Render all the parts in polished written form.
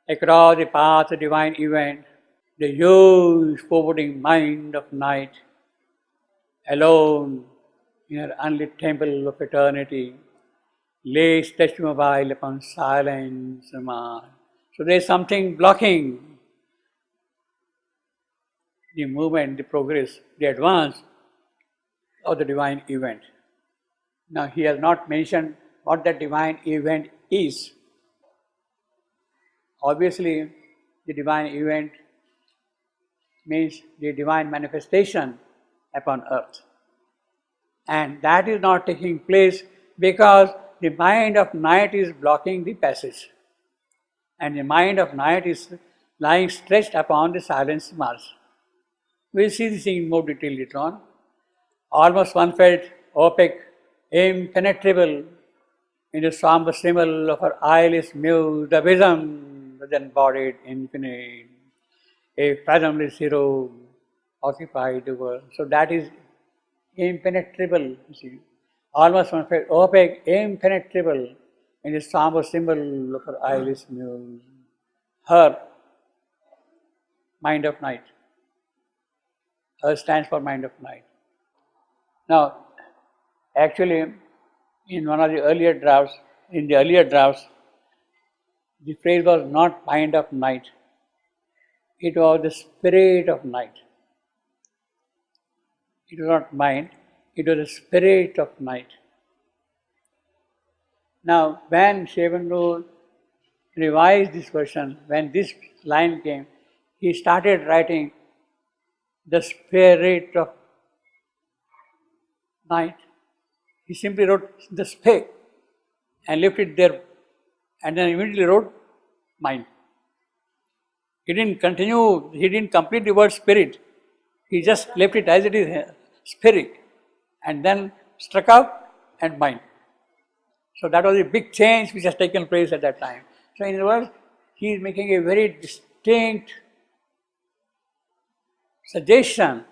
across the path of divine event, the huge foreboding mind of night, alone in her unlit temple of eternity, lays touch mobile upon silence and mind. So there is something blocking the movement, the progress, the advance of the divine event. Now he has not mentioned what that divine event is. Obviously, the divine event means the divine manifestation upon earth. And that is not taking place because the mind of night is blocking the passage. And the mind of night is lying stretched upon the silence Mars. We'll see this in more detail later on. Almost one felt opaque, impenetrable in the somber symbol of her eyeless muse, the vision, the embodied infinite. A fathomless hero occupied the world. So that is impenetrable, you see. Almost one felt opaque, impenetrable in the somber symbol of her eyeless muse. Her mind of night. Her stands for mind of night. Now, actually, in one of the earlier drafts, the phrase was not mind of night. It was the spirit of night. It was not mind, it was the spirit of night. Now, when Shevendra revised this version, when this line came, he started writing the spirit of night. He simply wrote the spirit and left it there and then immediately wrote mind. He didn't continue, he didn't complete the word spirit. He just left it as it is, spirit, and then struck out and mind. So that was a big change which has taken place at that time. So in other words, he is making a very distinct suggestion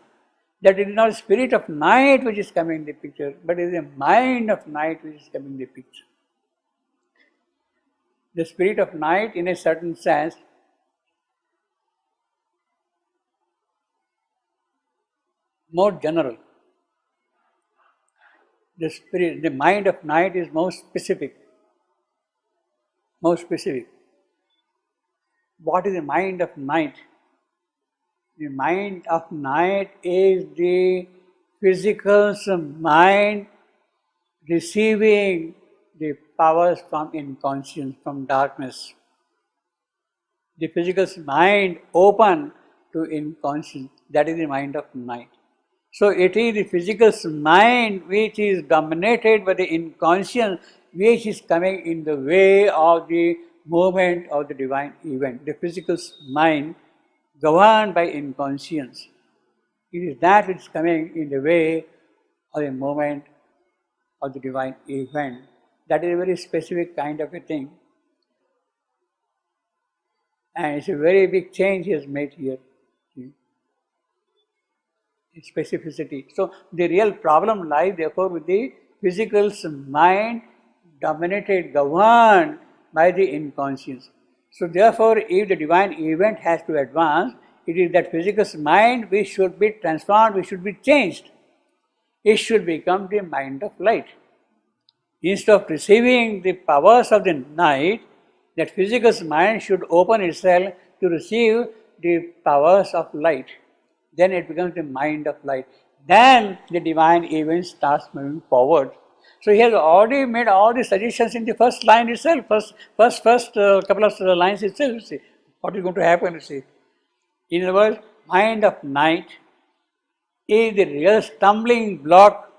that it is not the spirit of night which is coming in the picture, but it is the mind of night which is coming in the picture. The spirit of night, in a certain sense, more general. The spirit, the mind of night is more specific. More specific. What is the mind of night? The mind of night is the physical mind receiving the powers from inconscience, from darkness. The physical mind open to inconscience, that is the mind of night. So it is the physical mind which is dominated by the inconscience, which is coming in the way of the movement of the divine event. The physical mind governed by inconscience. It is that which is coming in the way of the movement of the divine event. That is a very specific kind of a thing. And it's a very big change he has made here. Specificity. So the real problem lies therefore with the physical mind dominated, governed by the inconscience. So therefore, if the divine event has to advance, it is that physical mind which should be transformed, which should be changed. It should become the mind of light. Instead of receiving the powers of the night, that physical mind should open itself to receive the powers of light. Then it becomes the mind of light. Then the divine event starts moving forward. So he has already made all the suggestions in the first line itself, first couple of lines itself. You see what is going to happen. You see, in other words, mind of night is the real stumbling block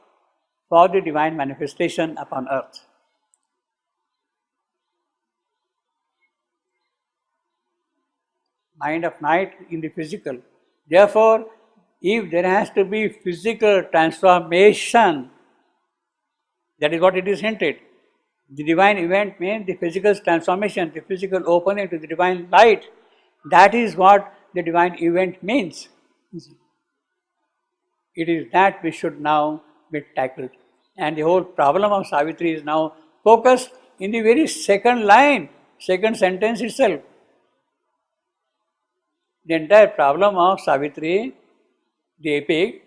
for the divine manifestation upon earth. Mind of night in the physical. Therefore, if there has to be physical transformation, that is what it is hinted. The divine event means the physical transformation, the physical opening to the divine light. That is what the divine event means. It is that which should now be tackled. And the whole problem of Savitri is now focused in the very second line, second sentence itself. The entire problem of Savitri, the epic,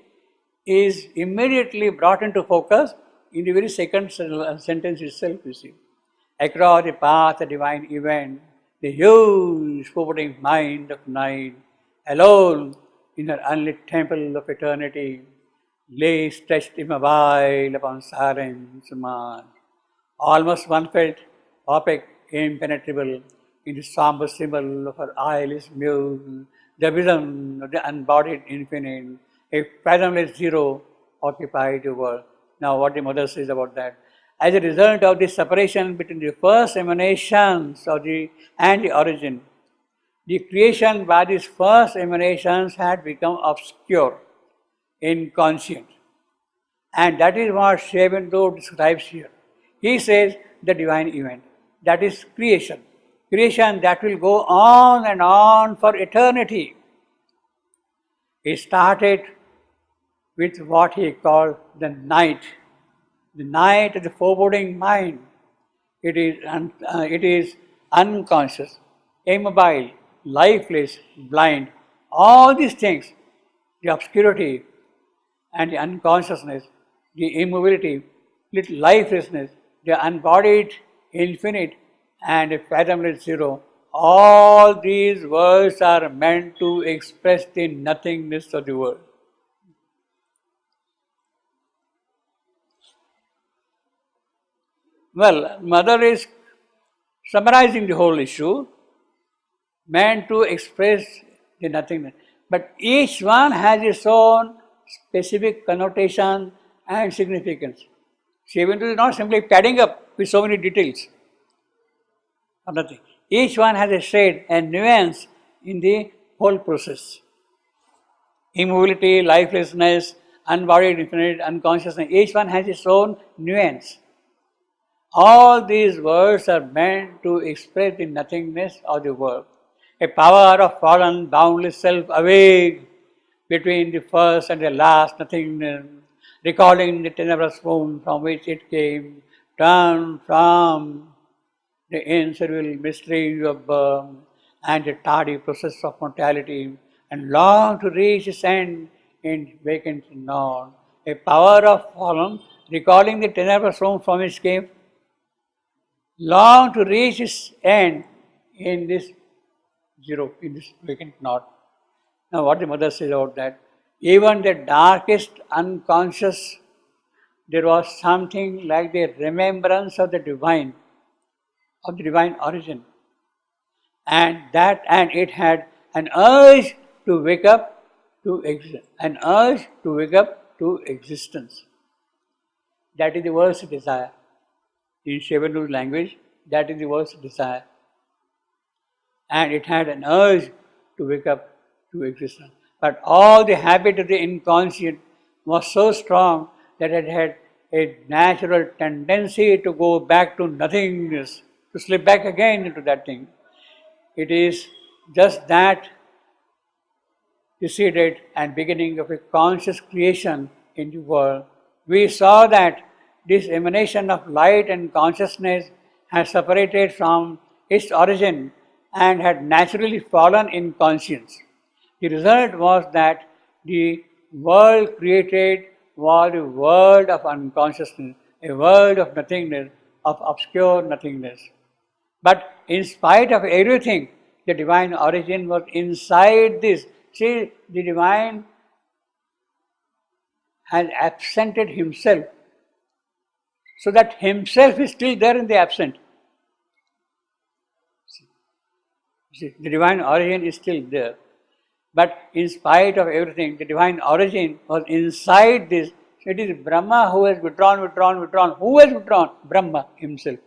is immediately brought into focus in the very second sentence itself, you see. Across the path of divine event, the huge foreboding mind of night, alone in her unlit temple of eternity, lay stretched immobile upon silence march. Almost one felt opaque, impenetrable, in the somber symbol of her eyeless muse, the vision of the unbodied infinite, a fathomless zero occupied the world. Now, what the mother says about that. As a result of this separation between the first emanations and the origin, the creation by these first emanations had become obscure, inconscient. And that is what Sri describes here. He says the divine event, that is creation. Creation that will go on and on for eternity. It started with what he called the night of the foreboding mind. It is unconscious, immobile, lifeless, blind. All these things, the obscurity and the unconsciousness, the immobility, lifelessness, the unbodied infinite and a fathomless zero, all these words are meant to express the nothingness of the world. Well, Mother is summarizing the whole issue, meant to express the nothingness. But each one has its own specific connotation and significance. Savitri is not simply padding up with so many details or nothing. Each one has a shade and nuance in the whole process. Immobility, lifelessness, unbodied infinite, unconsciousness, each one has its own nuance. All these words are meant to express the nothingness of the world. A power of fallen, boundless self awake between the first and the last nothingness, recalling the tenebrous womb from which it came, turned from the insoluble mystery of birth and the tardy process of mortality, and long to reach its end in vacant noon. A power of fallen, recalling the tenebrous womb from which it came, long to reach its end in this zero, in this vacant knot. Now, what the mother says about that? Even the darkest unconscious, there was something like the remembrance of the divine origin, and it had an urge to wake up to existence. That is the word's desire. In Shivandu's language, that is the word's desire. And it had an urge to wake up to existence. But all the habit of the inconscient was so strong that it had a natural tendency to go back to nothingness, to slip back again into that thing. It is just that preceded and beginning of a conscious creation in the world. We saw that this emanation of light and consciousness has separated from its origin and had naturally fallen in conscience. The result was that the world created was a world of unconsciousness, a world of nothingness, of obscure nothingness. But in spite of everything, the divine origin was inside this. See, the divine has absented himself, so that himself is still there in the absent. See, the divine origin is still there. But in spite of everything, the divine origin was inside this. It is Brahma who has withdrawn. Who has withdrawn? Brahma himself.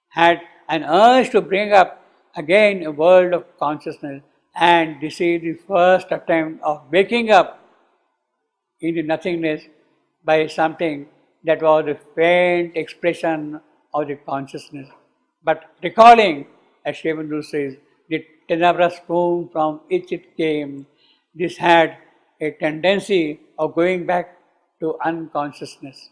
Had an urge to bring up again a world of consciousness, and this is the first attempt of waking up in the nothingness by something that was a faint expression of the consciousness. But recalling, as Shivandu says, the tenebrous womb from which it came, this had a tendency of going back to unconsciousness.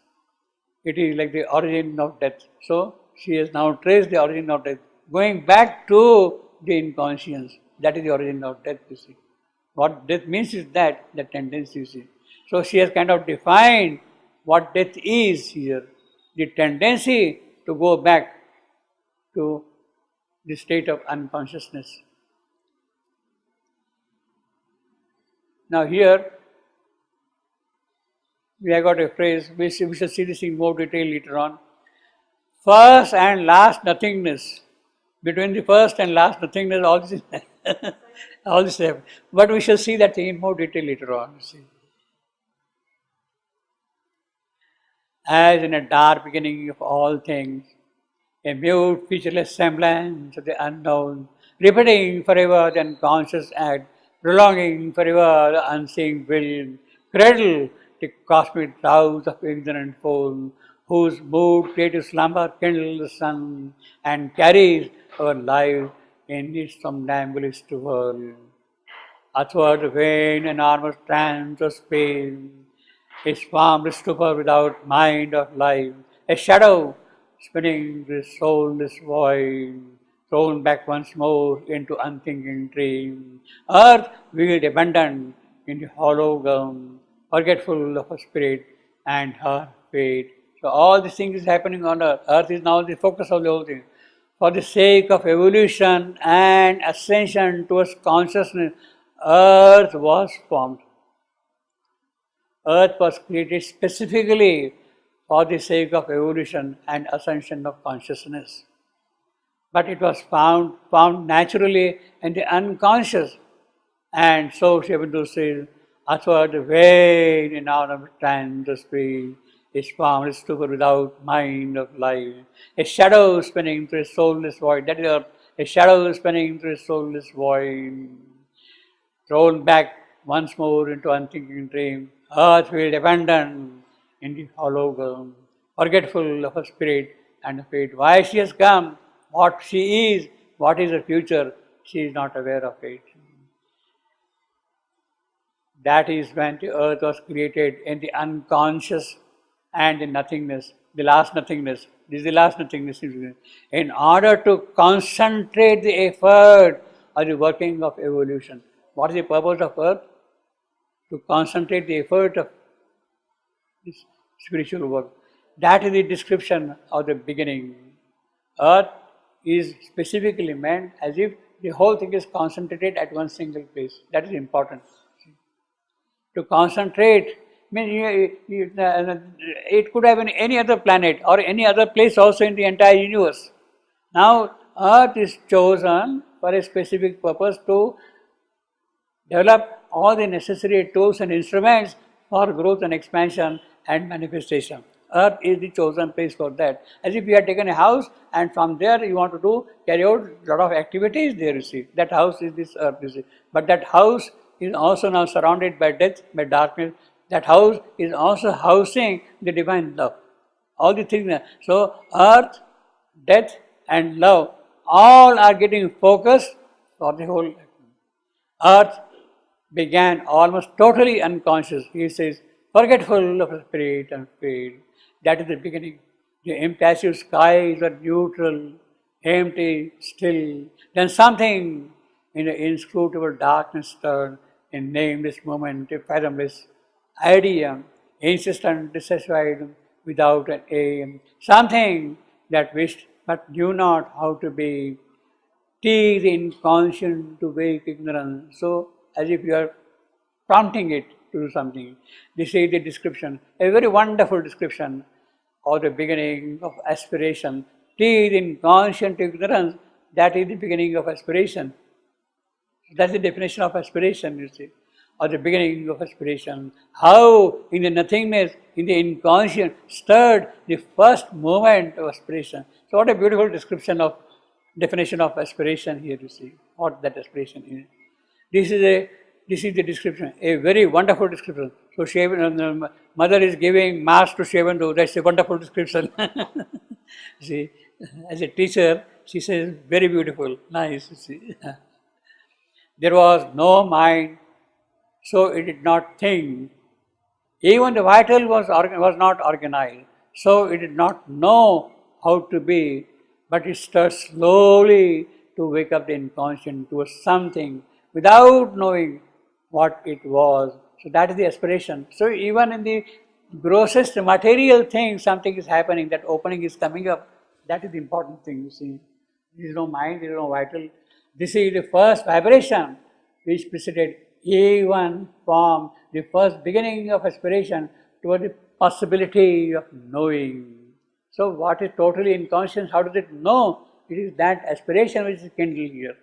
It is like the origin of death. So, she has now traced the origin of death, going back to the inconscience. That is the origin of death, you see. What death means is that, the tendency, you see. So she has kind of defined what death is here. The tendency to go back to the state of unconsciousness. Now here, we have got a phrase, we shall see this in more detail later on. First and last nothingness. Between the first and last nothingness, all this all this happens. But we shall see that in more detail later on. See. As in a dark beginning of all things, a mute, featureless semblance of the unknown, repeating forever the unconscious act, prolonging forever the unseen will, cradle the cosmic clouds of ignorant fold, whose mood creative slumber kindles the sun and carries our life in its somnambulist world. Athwart the vain enormous trance of space, its formless stupor without mind of life, a shadow spinning the soulless void, thrown back once more into unthinking dream. Earth wheeled abandoned in the hollow ground, forgetful of her spirit and her fate. So all these things is happening on earth. Earth is now the focus of the whole thing. For the sake of evolution and ascension towards consciousness, earth was formed. Earth was created specifically for the sake of evolution and ascension of consciousness. But it was found naturally in the unconscious. And so Savitri says, athwart the vain enormous trance of space, is formless stupor without mind of life. A shadow spinning through a soulless void. That is earth. A shadow spinning through a soulless void. Thrown back once more into unthinking dream. Earth will abandon in the hollow ground, forgetful of her spirit and her fate. Why she has come, what she is, what is her future, she is not aware of it. That is when the earth was created in the unconscious and the nothingness, the last nothingness. This is the last nothingness. In order to concentrate the effort of the working of evolution. What is the purpose of earth? To concentrate the effort of this spiritual work. That is the description of the beginning. Earth is specifically meant as if the whole thing is concentrated at one single place. That is important. To concentrate means it could have been any other planet or any other place also in the entire universe. Now, Earth is chosen for a specific purpose to develop all the necessary tools and instruments for growth and expansion and manifestation. Earth is the chosen place for that. As if you had taken a house and from there you want to carry out a lot of activities there, you see. That house is this earth, you see. But that house is also now surrounded by death, by darkness. That house is also housing the divine love. All the things. So, earth, death and love, all are getting focused for the whole. Earth began almost totally unconscious. He says, forgetful of spirit and fate. That is the beginning. The impassive skies are neutral, empty, still. Then something in the inscrutable darkness stirred in nameless moment, a fathomless idea, insistent, dissatisfied, without an aim. Something that wished but knew not how to be. Tease inconscient to wake ignorance. So, as if you are prompting it to do something. This is the description, a very wonderful description of the beginning of aspiration. Tease inconscient ignorance, that is the beginning of aspiration. That's the definition of aspiration, you see, or the beginning of aspiration. How in the nothingness, in the inconscient, stirred the first moment of aspiration. So what a beautiful description of, definition of aspiration here, you see, what that aspiration is. This is the description, a very wonderful description. So the mother is giving mass to Shevandu, that's a wonderful description. See, as a teacher, she says, very beautiful, nice, you see. There was no mind, so it did not think. Even the vital was not organized, so it did not know how to be, but it stirred slowly to wake up the inconscient to something without knowing what it was. So that is the aspiration. So even in the grossest material thing, something is happening, that opening is coming up. That is the important thing, you see. There is no mind, there is no vital. This is the first vibration which preceded even from the first beginning of aspiration toward the possibility of knowing. So what is totally inconscious, how does it know? It is that aspiration which is kindled here.